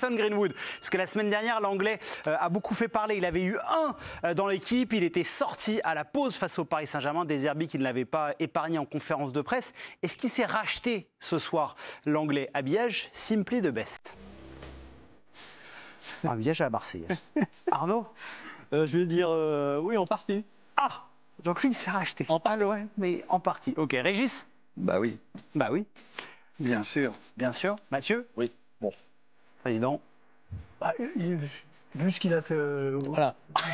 Mason Greenwood. Parce que la semaine dernière, l'Anglais a beaucoup fait parler. Il avait eu dans l'équipe. Il était sorti à la pause face au Paris Saint-Germain. Des Zerbi qui ne l'avaient pas épargné en conférence de presse. Est-ce qu'il s'est racheté ce soir, l'Anglais? Habillage simply the best. Un habillage à la Marseillaise. Arnaud? Je vais dire oui, en partie. Ah, donc lui, il s'est racheté. En partie, ouais, mais en partie. Ok, Régis? Bah oui. Bah oui. Bien sûr. Bien sûr. Mathieu? Oui. Bon. Président? Bah, vu ce qu'il a fait le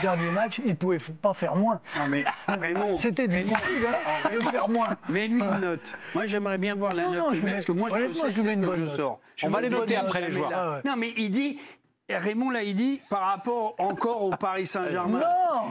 dernier match, il ne pouvait pas faire moins. Non mais Raymond, c'était difficile de faire moins. Mais lui une note. Moi j'aimerais bien voir la note. Parce que moi je mets une bonne note. Sors. On va les noter après les joueurs. Ah ouais. Non mais il dit. Raymond l'a dit par rapport encore au Paris Saint-Germain.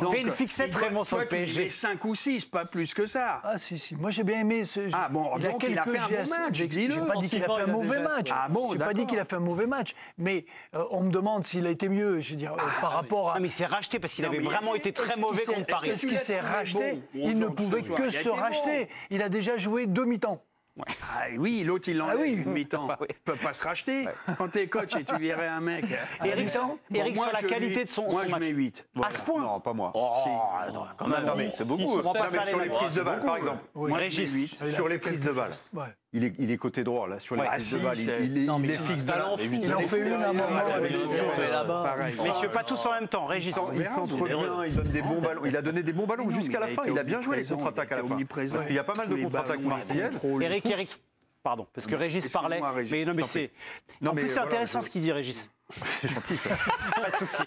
Non. Fais une fixette Raymond sur le PSG. Il 5 ou 6, pas plus que ça. Ah si, moi j'ai bien aimé ce. Ah bon, donc il a fait un bon match, dis-le. J'ai pas dit qu'il a fait un mauvais match. Ah bon, j'ai pas dit qu'il a fait un mauvais match. Mais on me demande s'il a été mieux, je veux dire, par rapport à. Non, mais il s'est racheté parce qu'il avait vraiment été très mauvais contre Paris. Est-ce qu'il s'est racheté? Il ne pouvait que se racheter. Il a déjà joué 2 mi-temps. Ouais. Ah oui, l'autre il enlève une mi-temps. Il ne peut pas se racheter. Quand t'es coach et tu virais un mec. Eric, sur la qualité de son match. Moi je mets 8. À ce point? Non, pas moi. Oh, si. Quand même. Non, mais c'est beaucoup. Non, mais sur les prises de balles, par exemple. Moi, Régis. Sur les prises de balles. Il est côté droit, là, sur les prises de balles. Il est fixe de là. Il en fait une à un moment. Messieurs, pas tous en même temps. Régis. Il centre bien, il donne des bons ballons. Il a donné des bons ballons jusqu'à la fin. Il a bien joué les contre-attaques à la fin. Parce qu'il y a pas mal de contre-attaques marseillaises. Eric. Pardon, parce que Régis parlait. Mais non, mais c'est. En plus, c'est intéressant ce qu'il dit, Régis. C'est gentil, ça. Pas de souci.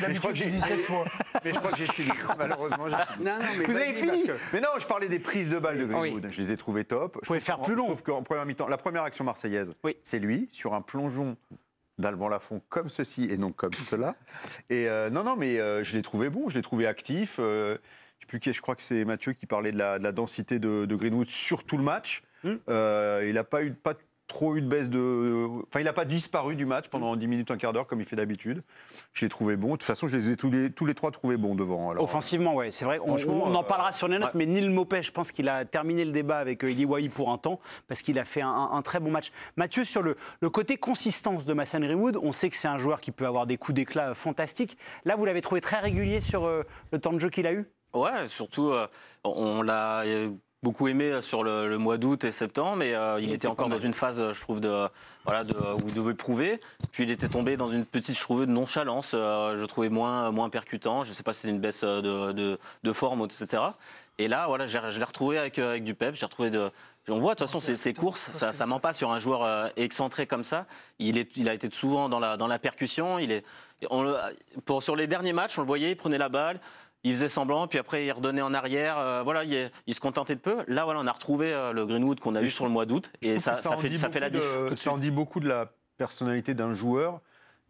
Mais je crois que j'ai dit 7 fois. Mais je crois que j'ai fini. Malheureusement, j'ai fini. Non, mais vous avez fini. Mais non, je parlais des prises de balles de Greenwood. Oui. Je les ai trouvées top. Vous pouvez faire plus long. Je trouve qu'en première mi-temps, la première action marseillaise, c'est lui, sur un plongeon d'Alban Lafont comme ceci et non comme cela. Et non, mais je l'ai trouvé bon, je l'ai trouvé actif. Je crois que c'est Mathieu qui parlait de la densité de Greenwood sur tout le match. Il n'a pas trop eu de baisse de. Enfin, il n'a pas disparu du match pendant 10 minutes, un quart d'heure, comme il fait d'habitude. Je l'ai trouvé bon. De toute façon, je les ai tous les trois trouvés bons devant. Alors, offensivement, oui, c'est vrai. On en parlera sur les notes, mais Neil Maupay, je pense qu'il a terminé le débat avec Eli Wahi pour un temps, parce qu'il a fait un très bon match. Mathieu, sur le côté consistance de Mason Greenwood, on sait que c'est un joueur qui peut avoir des coups d'éclat fantastiques. Là, vous l'avez trouvé très régulier sur le temps de jeu qu'il a eu? Ouais, surtout, on l'a beaucoup aimé sur le mois d'août et septembre, mais il était encore dans une phase, je trouve, où il devait prouver. Puis il était tombé dans une petite, je trouvais, de nonchalance. Je trouvais moins percutant. Je ne sais pas si c'était une baisse de forme, etc. Et là, voilà, je l'ai retrouvé avec du pep. J'ai retrouvé on voit de toute façon ses courses, ça ment pas sur un joueur excentré comme ça. Il a été souvent dans la percussion. Sur les derniers matchs, on le voyait, il prenait la balle. Il faisait semblant, puis après il redonnait en arrière. Il se contentait de peu. Là, voilà, on a retrouvé le Greenwood qu'on a eu sur le mois d'août, et ça fait la diff. Ça en dit beaucoup de la personnalité d'un joueur,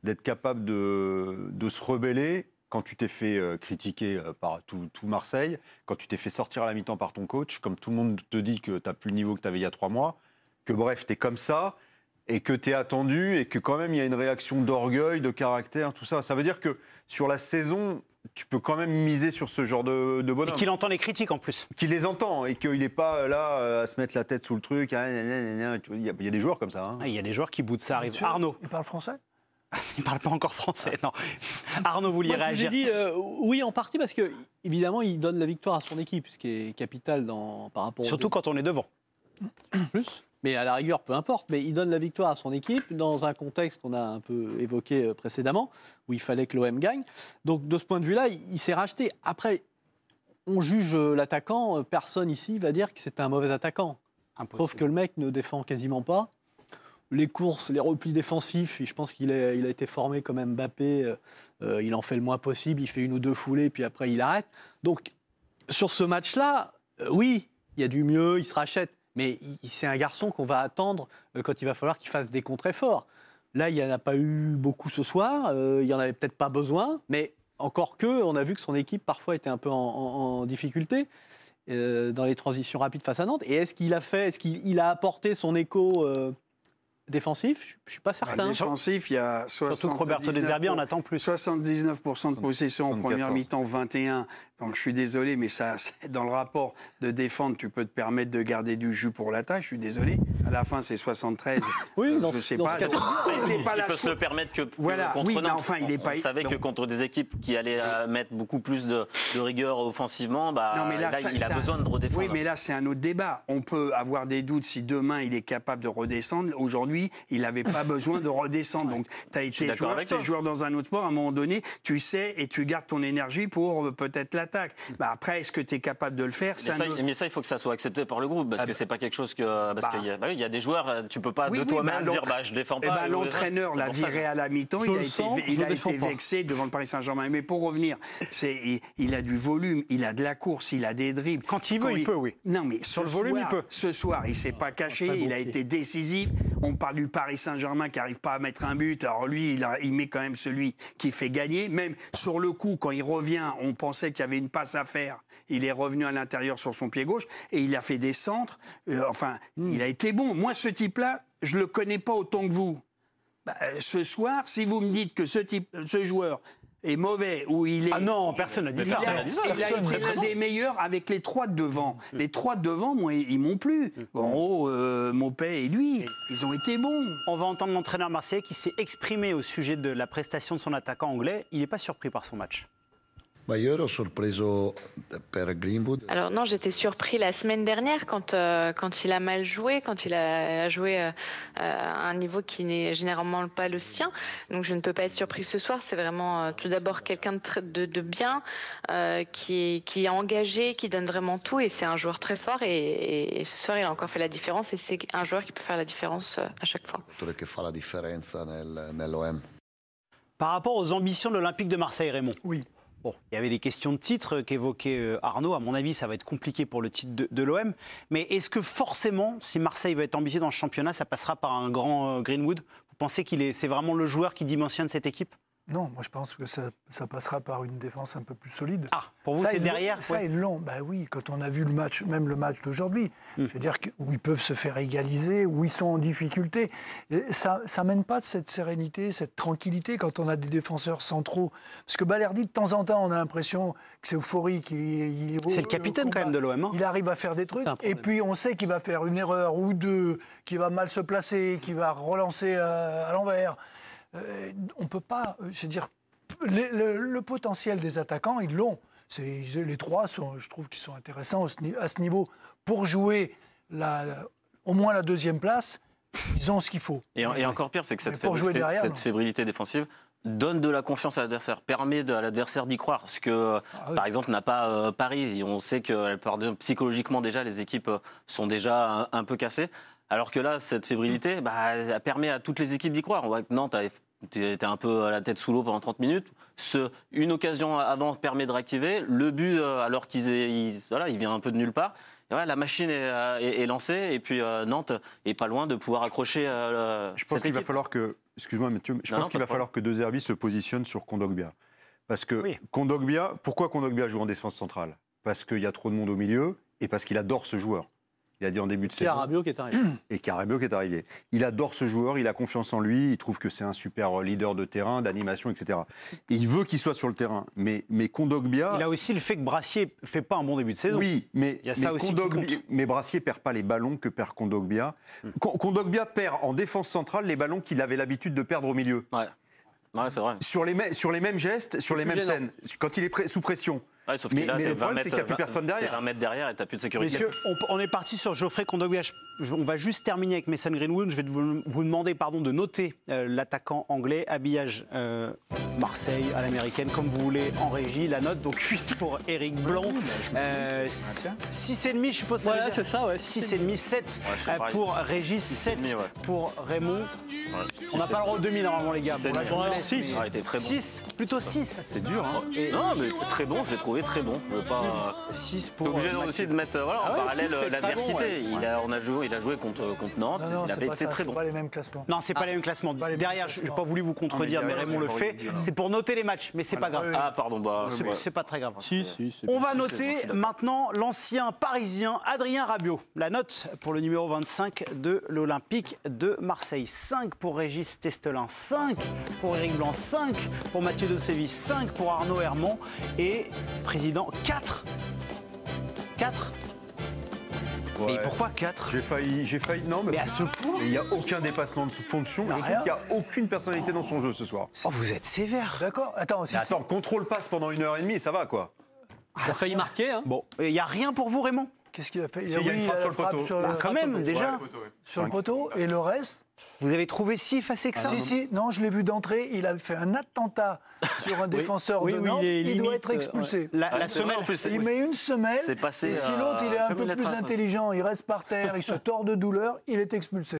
d'être capable de se rebeller quand tu t'es fait critiquer par tout Marseille, quand tu t'es fait sortir à la mi-temps par ton coach, comme tout le monde te dit que tu n'as plus le niveau que tu avais il y a 3 mois, que bref, tu es comme ça, et que tu es attendu, et que quand même il y a une réaction d'orgueil, de caractère, tout ça. Ça veut dire que sur la saison, tu peux quand même miser sur ce genre de bonhomme. Et qu'il entend les critiques en plus. Qu'il les entend et qu'il n'est pas là à se mettre la tête sous le truc. Il y a des joueurs comme ça. Hein. Il y a des joueurs qui boudent, ça arrive. Arnaud. Il parle français? Il ne parle pas encore français, non. Arnaud, vous vouliez réagir? J'ai dit oui en partie parce que évidemment il donne la victoire à son équipe, ce qui est capital par rapport. Surtout quand on est devant. Plus. Mais à la rigueur, peu importe, mais il donne la victoire à son équipe dans un contexte qu'on a un peu évoqué précédemment, où il fallait que l'OM gagne. Donc de ce point de vue-là, il s'est racheté. Après, on juge l'attaquant, personne ici va dire que c'est un mauvais attaquant. Sauf que le mec ne défend quasiment pas. Les courses, les replis défensifs, je pense qu'il a été formé comme Mbappé, il en fait le moins possible, il fait 1 ou 2 foulées, puis après il arrête. Donc sur ce match-là, oui, il y a du mieux, il se rachète. Mais c'est un garçon qu'on va attendre quand il va falloir qu'il fasse des contre-efforts. Là, il n'y en a pas eu beaucoup ce soir. Il n'y en avait peut-être pas besoin. Mais encore on a vu que son équipe, parfois, était un peu en difficulté dans les transitions rapides face à Nantes. Et est-ce qu'il a apporté son écho Défensif, je ne suis pas certain. Défensif, il y a surtout que Roberto De Zerbi en attend plus. 79% de possession en première 74. mi-temps, 21. Donc je suis désolé, mais ça, dans le rapport de défendre, tu peux te permettre de garder du jus pour l'attaque. Je suis désolé. À la fin, c'est 73. Oui, je sais pas. Donc, c'était pas Il la peut se le permettre que Voilà, contre oui, mais Nantes. enfin, il est pas. On savait que contre des équipes qui allaient mettre beaucoup plus de rigueur offensivement, bah, Non, mais là, il a besoin de redéfendre. Oui, mais là, c'est un autre débat. On peut avoir des doutes si demain il est capable de redescendre. Aujourd'hui, il n'avait pas besoin de redescendre. Donc, tu as été joueur dans un autre sport. À un moment donné, tu sais et tu gardes ton énergie pour peut-être l'attaque. Bah, après, est-ce que tu es capable de le faire? Mais ça, il faut que ça soit accepté par le groupe, parce que c'est pas quelque chose que. Parce qu'il y a des joueurs, tu peux pas de toi-même dire je défends pas. L'entraîneur l'a viré à la mi-temps. Il a été vexé devant le Paris Saint-Germain. Mais pour revenir, il a du volume, il a de la course, il a des dribbles. Quand il veut, il peut, oui. Non, mais sur le volume, il peut. Ce soir, il s'est pas caché, il a été décisif. On parle du Paris Saint-Germain qui n'arrive pas à mettre un but. Alors lui, il met quand même celui qui fait gagner. Même sur le coup, quand il revient, on pensait qu'il y avait une passe à faire. Il est revenu à l'intérieur sur son pied gauche et il a fait des centres. Il a été bon. Moi, ce type-là, je le connais pas autant que vous. Bah, ce soir, si vous me dites que ce joueur est mauvais ou il est... Ah non, personne n'a dit ça. Il a été l'un des meilleurs avec les trois de devant. Les trois de devant, moi, ils m'ont plu. En haut, Maupay et lui, ils ont été bons. On va entendre l'entraîneur marseillais qui s'est exprimé au sujet de la prestation de son attaquant anglais. Il n'est pas surpris par son match. Alors non, j'étais surpris la semaine dernière quand il a mal joué, quand il a joué à un niveau qui n'est généralement pas le sien. Donc je ne peux pas être surpris ce soir. C'est vraiment tout d'abord quelqu'un de bien, qui est engagé, qui donne vraiment tout, et c'est un joueur très fort. Et ce soir, il a encore fait la différence, et c'est un joueur qui peut faire la différence à chaque fois. Par rapport aux ambitions de l'Olympique de Marseille, Raymond. Oui. Bon, il y avait les questions de titre qu'évoquait Arnaud. À mon avis, ça va être compliqué pour le titre de l'OM. Mais est-ce que forcément, si Marseille veut être ambitieux dans le championnat, ça passera par un grand Greenwood? Vous pensez c'est vraiment le joueur qui dimensionne cette équipe? Non, moi je pense que ça passera par une défense un peu plus solide. Ah, pour vous, c'est derrière? Ça, ils l'ont. Ben oui, quand on a vu le match, même le match d'aujourd'hui, c'est-à-dire où ils peuvent se faire égaliser, où ils sont en difficulté. Et ça mène pas de cette sérénité, cette tranquillité quand on a des défenseurs centraux. Parce que Balerdi, de temps en temps, on a l'impression que c'est euphorique. C'est le capitaine quand même de l'OM. Hein. Il arrive à faire des trucs, et puis on sait qu'il va faire une erreur ou deux, qu'il va mal se placer, qu'il va relancer à l'envers. On ne peut pas, je veux dire, le potentiel des attaquants, ils l'ont. Les trois, je trouve qu'ils sont intéressants à ce niveau. Pour jouer au moins la deuxième place, ils ont ce qu'il faut. Et encore pire, c'est que cette fébrilité défensive donne de la confiance à l'adversaire, permet à l'adversaire d'y croire. Ce que, par exemple, n'a pas Paris. On sait que psychologiquement, déjà, les équipes sont déjà un peu cassées. Alors que là, cette fébrilité, elle permet à toutes les équipes d'y croire. On voit que Nantes était un peu à la tête sous l'eau pendant 30 minutes. Une occasion avant permet de réactiver. Le but, alors il vient un peu de nulle part. Et voilà, la machine est lancée. Et puis Nantes est pas loin de pouvoir accrocher. Je pense qu'il va falloir que... Excuse-moi, Mathieu. Je pense qu'il va falloir que De Zerbi se positionne sur Kondogbia. Parce que Kondogbia... Pourquoi Kondogbia joue en défense centrale? Parce qu'il y a trop de monde au milieu et parce qu'il adore ce joueur. Il a dit en début de saison. Rabiot qui est arrivé. Et Rabiot qui est arrivé. Il adore ce joueur, il a confiance en lui, il trouve que c'est un super leader de terrain, d'animation, etc. Et il veut qu'il soit sur le terrain. Mais Kondogbia... Il a aussi le fait que Brassier ne fait pas un bon début de saison. Oui, mais Brassier ne perd pas les ballons que perd Kondogbia. Kondogbia perd en défense centrale les ballons qu'il avait l'habitude de perdre au milieu. Ouais, c'est vrai. Sur les mêmes gestes, sur les mêmes scènes, quand il est sous pression. Ouais, sauf mais là, le problème, c'est qu'il n'y a plus personne derrière. 20 mètres derrière et tu n'as plus de sécurité. Messieurs, on est parti sur Geoffrey Kondogbia. On va juste terminer avec Mason Greenwood. Je vais vous demander de noter l'attaquant anglais, habillage Marseille à l'américaine, comme vous voulez en régie. La note, donc 8 pour Eric Blanc. 6,5, je suppose. Voilà, c'est ça, ouais. 6,5, 7 pour Régis, 7 pour Raymond. On n'a pas le droit au demi normalement, les gars. 6, plutôt 6. C'est dur. Hein. Et non, mais très bon, je l'ai trouvé. trouvé très bon. 6 T'es pour. obligé aussi de mettre en parallèle l'adversité. Il a joué contre Nantes, il avait été très bon. C'est pas les mêmes classements. Non, c'est pas les mêmes classements. Derrière, je n'ai pas voulu vous contredire, mais Raymond le fait. C'est pour noter les matchs, mais c'est pas grave. Ah, pardon. C'est pas très grave. On va noter maintenant l'ancien Parisien Adrien Rabiot. La note pour le numéro 25 de l'Olympique de Marseille. 5 pour Régis Testelin, 5 pour Éric Blanc, 5 pour Mathieu De Séville, 5 pour Arnaud Herman et président 4. 4 Ouais. Mais pourquoi 4 J'ai failli. Non, mais à ce point. Il n'y a aucun dépassement de fonction. Je trouve qu'il n'y a aucune personnalité dans son jeu ce soir. Oh, vous êtes sévère. D'accord. Attends, contrôle passe pendant 1h30, ça va quoi. Il a failli marquer. Hein. Bon, il n'y a rien pour vous, Raymond? Qu'est-ce qu'il a fait? Il y a une frappe sur le poteau. Quand même, déjà. Sur le poteau. Et le reste? Vous avez trouvé si effacé que ça? Si, non, je l'ai vu d'entrée. Il a fait un attentat sur un défenseur de Nantes. Il doit être expulsé. La semelle, il met une semelle. C'est passé. Et si l'autre, il est un comme peu une plus lettre. intelligent, il reste par terre, il se tord de douleur, il est expulsé.